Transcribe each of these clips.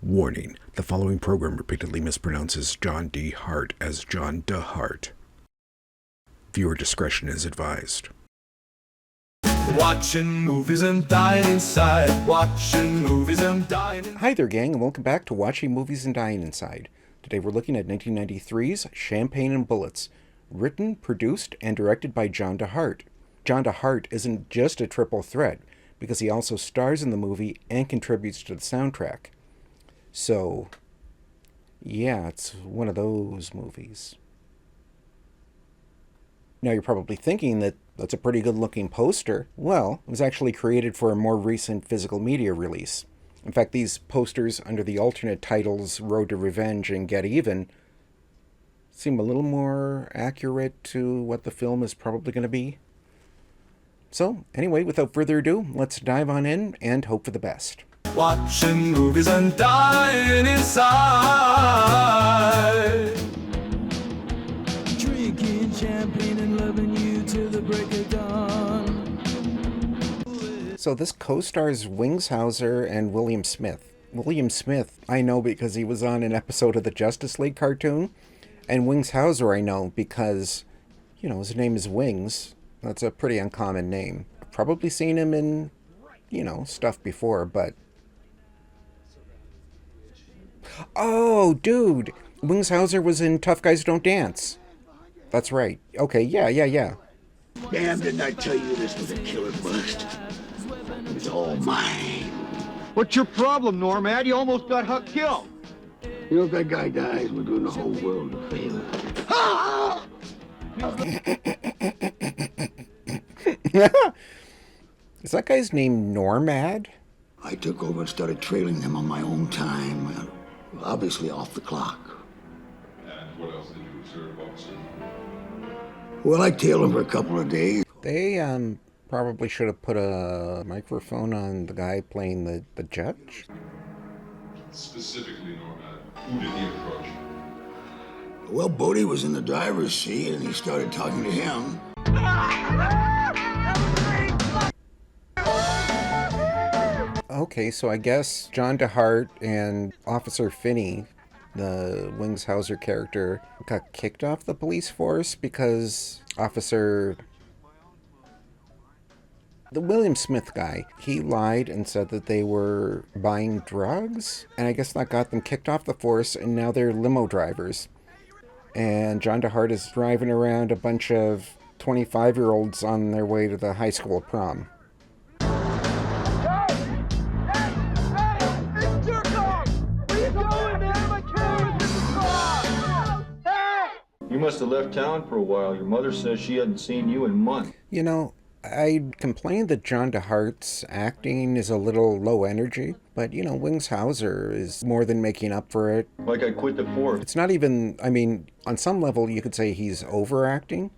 Warning, the following program repeatedly mispronounces John De Hart as John De Hart. Viewer discretion is advised. Watching movies and dying inside. Watching movies and dying inside. Hi there, gang, and welcome back to Watching Movies and Dying Inside. Today we're looking at 1993's Champagne and Bullets, written, produced, and directed by John De Hart. John De Hart isn't just a triple threat, because he also stars in the movie and contributes to the soundtrack. So, yeah, it's one of those movies. Now you're probably thinking that that's a pretty good-looking poster. Well, it was actually created for a more recent physical media release. In fact, these posters under the alternate titles Road to Revenge and Get Even seem a little more accurate to what the film is probably going to be. So, anyway, without further ado, let's dive on in and hope for the best. Watching movies and dying inside. Drinking champagne and loving you till the break of dawn. So this co-stars Wings Hauser and William Smith. William Smith, I know because he was on an episode of the Justice League cartoon. And Wings Hauser I know because, his name is Wings. That's a pretty uncommon name. I've probably seen him in, stuff before, but... Oh, dude! Wings Hauser was in Tough Guys Don't Dance. That's right. Okay, yeah. Damn, didn't I tell you this was a killer bust? It's all mine. What's your problem, Normad? You almost got Huck killed. You know, if that guy dies, we're doing the whole world a favor. Is that guy's name Normad? I took over and started trailing them on my own time. Well, obviously off the clock. And what else did you observe, officer? Well, I tailed them for a couple of days. They, probably should have put a microphone on the guy playing the judge. Specifically, Normad, who did he approach? Well, Bodie was in the driver's seat, and he started talking to him. Okay, so I guess John De Hart and Officer Finney, the Wings Hauser character, got kicked off the police force because the William Smith guy, he lied and said that they were buying drugs, and I guess that got them kicked off the force, and now they're limo drivers. And John De Hart is driving around a bunch of 25-year-olds on their way to the high school prom. You must have left town for a while. Your mother says she hadn't seen you in months. I complained that John De Hart's acting is a little low energy, but, Wings Hauser is more than making up for it. Like I quit the force. It's not even, on some level you could say he's overacting,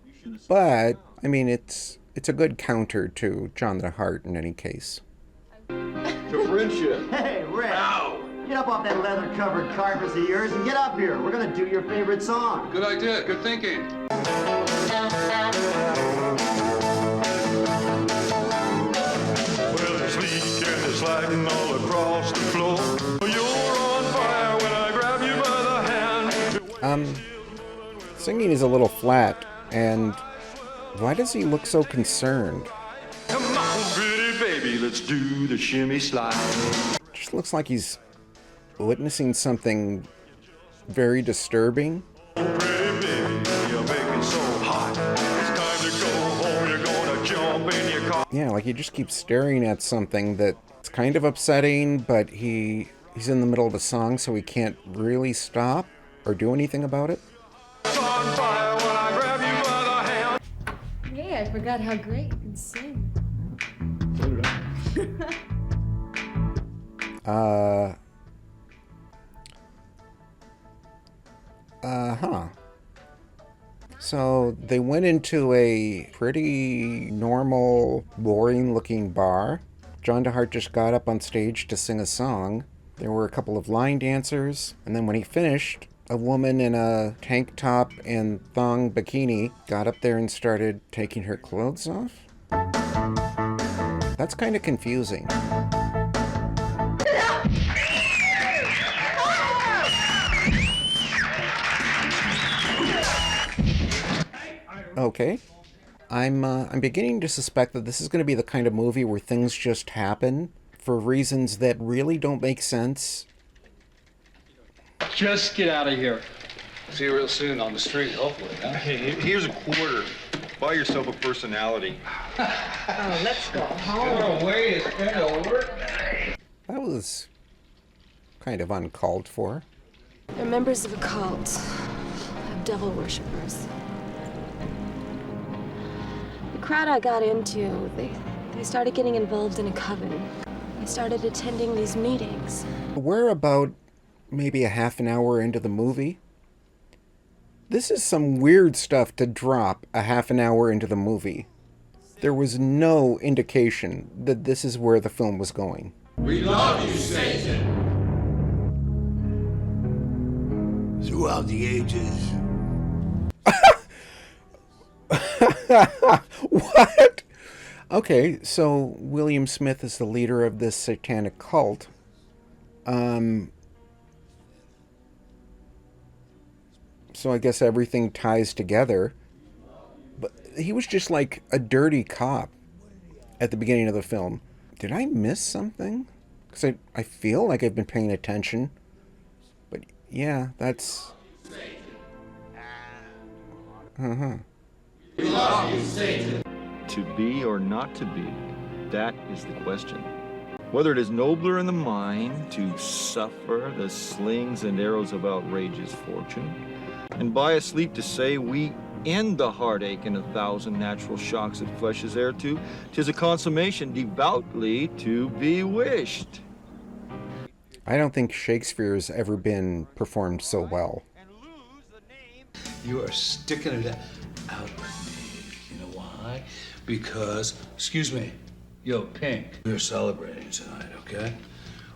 but, it's a good counter to John De Hart in any case. To friendship. Hey, Rick! Ow. Get up off that leather-covered carcass of yours and get up here. We're gonna do your favorite song. Good idea, good thinking. Well, it's leaking and it's sliding all across the floor. You're on fire when I grab you by the hand. Singing is a little flat, and why does he look so concerned? Come on, pretty baby, let's do the shimmy slide. Just looks like he's witnessing something very disturbing. Oh, pretty baby, you make me so hot. It's time to go home, you're gonna jump in your car. Yeah, like he just keeps staring at something that's kind of upsetting, but he's in the middle of a song, so he can't really stop or do anything about it. It's on fire when I grab you by the hand. Hey, I forgot how great you can sing. So they went into a pretty normal, boring-looking bar. John De Hart just got up on stage to sing a song. There were a couple of line dancers, and then when he finished, a woman in a tank top and thong bikini got up there and started taking her clothes off. That's kind of confusing. Okay. I'm beginning to suspect that this is going to be the kind of movie where things just happen for reasons that really don't make sense. Just get out of here. See you real soon on the street, hopefully, huh? Hey, here's a quarter. Buy yourself a personality. Oh, let's go home. What a way to spend a work day. That was kind of uncalled for. They're members of a cult, of devil worshippers. The crowd I got into, they started getting involved in a coven. They started attending these meetings. We're about maybe a half an hour into the movie. This is some weird stuff to drop a half an hour into the movie. There was no indication that this is where the film was going. We love you, Satan. Throughout the ages. What? Okay, so William Smith is the leader of this satanic cult. So I guess everything ties together. But he was just like a dirty cop at the beginning of the film. Did I miss something? Because I feel like I've been paying attention. But yeah, that's... We love you, Satan. To be or not to be, that is the question. Whether it is nobler in the mind to suffer the slings and arrows of outrageous fortune, and by a sleep to say we end the heartache and 1,000 natural shocks that flesh is heir to, 'tis a consummation devoutly to be wished. I don't think Shakespeare's ever been performed so well. You are sticking it out with me. You know why? Because, excuse me, yo, Pink, we're celebrating tonight, okay?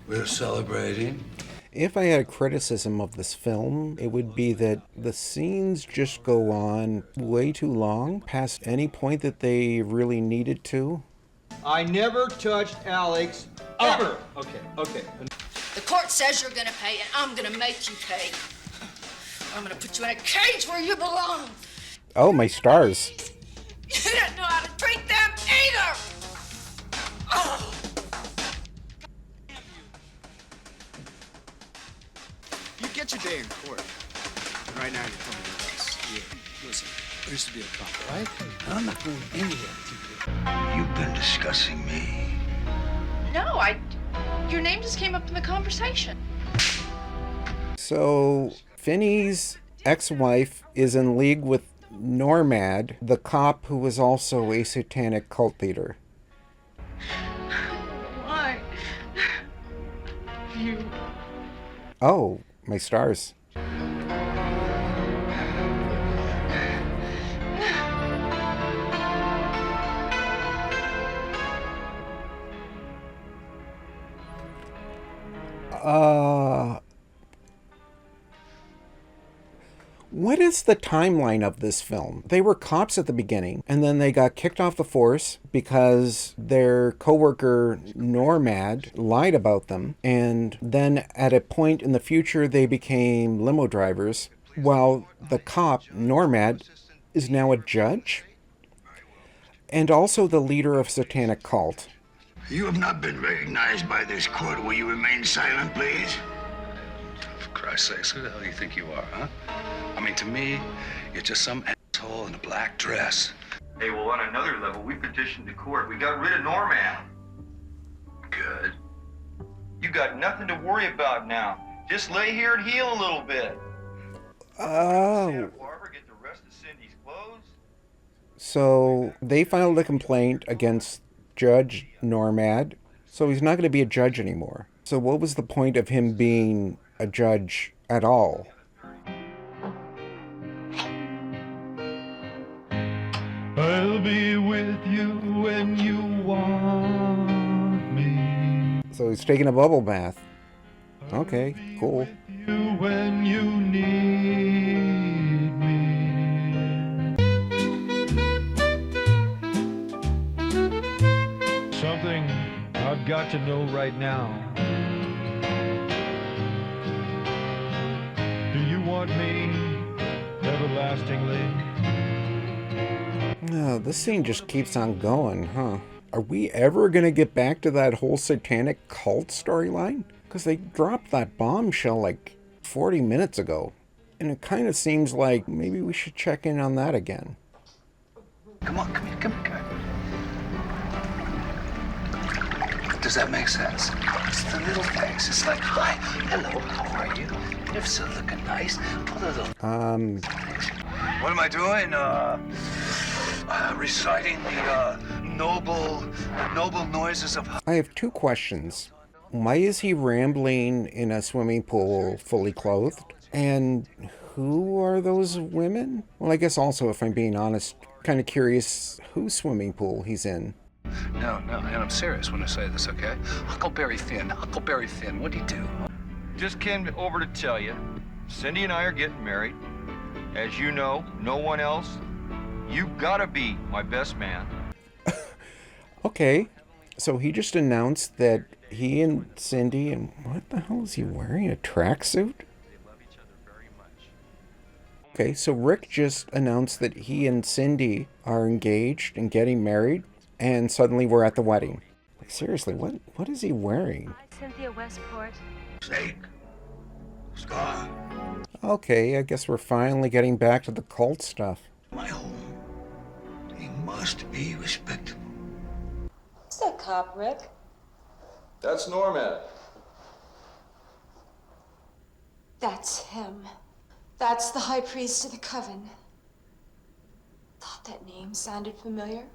We're celebrating. If I had a criticism of this film, it would be that the scenes just go on way too long, past any point that they really needed to. I never touched Alex, ever. Okay. The court says you're gonna pay, and I'm gonna make you pay. I'm gonna put you in a cage where you belong. Oh, my stars. You don't know how to treat them either. Oh. You get your day in court. And right now you're coming with us. Yeah, listen, I used to be a cop, right? And I'm not going anywhere. You've been discussing me. No, your name just came up in the conversation. So, Finney's ex-wife is in league with Normad, the cop who was also a satanic cult leader. Why? You... Oh, my stars. What is the timeline of this film? They were cops at the beginning, and then they got kicked off the force because their coworker Normad lied about them, and then at a point in the future they became limo drivers, while the cop, Normad, is now a judge, and also the leader of satanic cult. You have not been recognized by this court. Will you remain silent, please? For Christ's sakes, who the hell do you think you are, huh? I mean, to me, you're just some asshole in a black dress. Hey, well, on another level, we petitioned the court. We got rid of Normad. Good. You got nothing to worry about now. Just lay here and heal a little bit. Oh. Santa Barbara, get the rest of Cindy's clothes. So they filed a complaint against Judge Normad, so he's not going to be a judge anymore. So what was the point of him being a judge at all? I'll be with you when you want me. So he's taking a bubble bath. Okay, cool. You when you need me. Something I've got to know right now. Do you want me everlastingly? Oh, this scene just keeps on going, huh? Are we ever gonna get back to that whole satanic cult storyline? Because they dropped that bombshell like 40 minutes ago. And it kind of seems like maybe we should check in on that again. Come on, come here. Does that make sense? It's the little things. It's like, hi, hello, how are you? You're so looking nice. Put a little... What am I doing? Reciting the noble noises of... I have two questions. Why is he rambling in a swimming pool fully clothed? And who are those women? Well, I guess also, if I'm being honest, kind of curious whose swimming pool he's in. No, and I'm serious when I say this, okay? Huckleberry Finn, what'd he do? Just came over to tell you, Cindy and I are getting married. As you know, no one else. You gotta be my best man. Okay, so he just announced that he and Cindy, and what the hell is he wearing? A tracksuit? Okay, so Rick just announced that he and Cindy are engaged and getting married, and suddenly we're at the wedding. Like, seriously, what is he wearing? Cynthia Westport. Snake. Scar. Okay, I guess we're finally getting back to the cult stuff. My home. He must be respectable. Who's that cop, Rick? That's Normad. That's him. That's the high priest of the coven. Thought that name sounded familiar.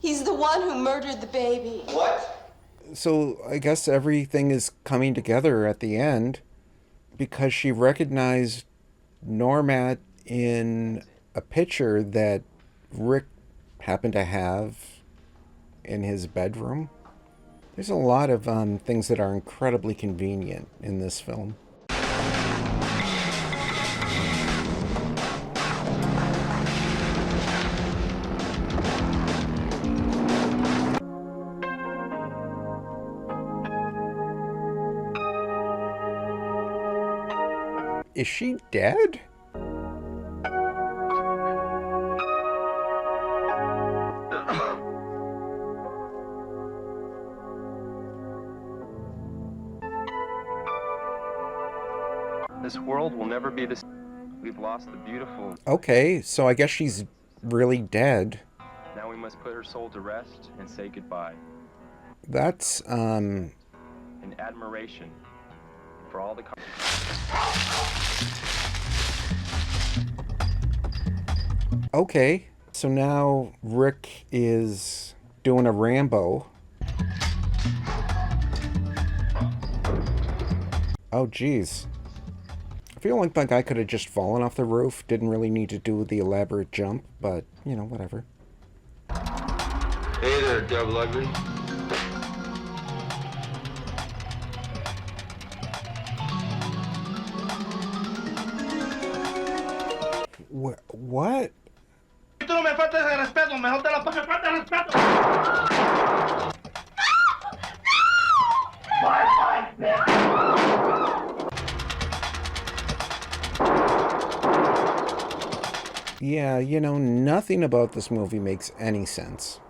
He's the one who murdered the baby. What? So I guess everything is coming together at the end because she recognized Normad in a picture that Rick happened to have in his bedroom. There's a lot of things that are incredibly convenient in this film. Is she dead? This world will never be the same. We've lost the beautiful. Okay, so I guess she's really dead. Now we must put her soul to rest and say goodbye. That's, In admiration for all the... Okay, so now Rick is doing a Rambo. Oh, geez. I feel like that guy could have just fallen off the roof. Didn't really need to do the elaborate jump, but, you know, whatever. Hey there, Double Ugly. What? Tú no me faltas de respeto, mejor te la paso falta de respeto. Yeah, you know, nothing about this movie makes any sense.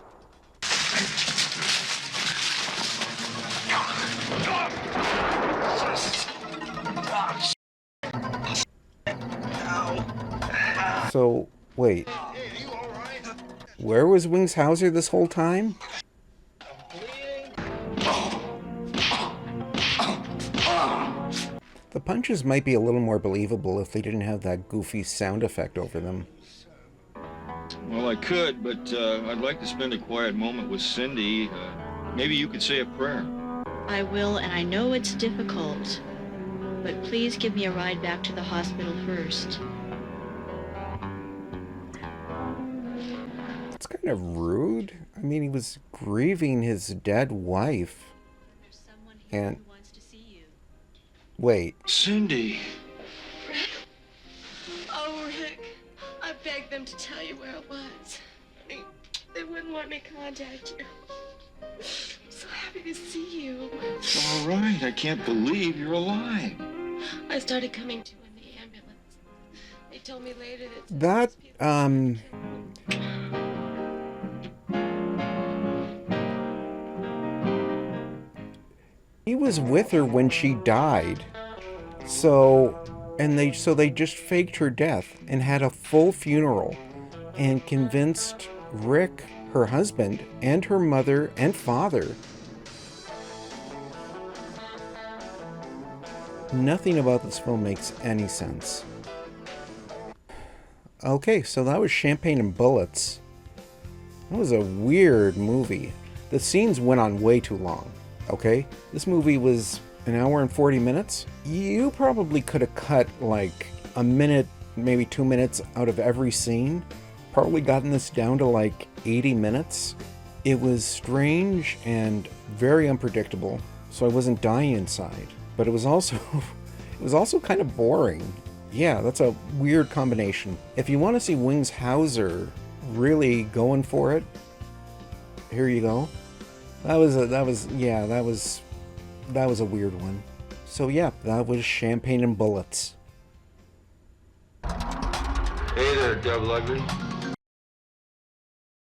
So, wait. Where was Wings Hauser this whole time? The punches might be a little more believable if they didn't have that goofy sound effect over them. Well, I could, but I'd like to spend a quiet moment with Cindy. Maybe you could say a prayer. I will, and I know it's difficult, but please give me a ride back to the hospital first. It's kind of rude. I mean, he was grieving his dead wife. And... Wait. Cindy. Oh, Rick. I begged them to tell you where it was. They wouldn't want me to contact you. I'm so happy to see you. It's all right. I can't believe you're alive. I started coming to in the ambulance. They told me later that... He was with her when she died. So they just faked her death and had a full funeral and convinced Rick, her husband, and her mother and father. Nothing about this film makes any sense. Okay, so that was Champagne and Bullets. That was a weird movie. The scenes went on way too long, okay? This movie was an hour and 40 minutes. You probably could have cut like a minute, maybe 2 minutes out of every scene. Probably gotten this down to like 80 minutes. It was strange and very unpredictable, so I wasn't dying inside. But it was also kind of boring. Yeah, that's a weird combination. If you want to see Wings Hauser really going for it, here you go. That was a weird one. So yeah, that was Champagne and Bullets. Hey there, Double Ugly.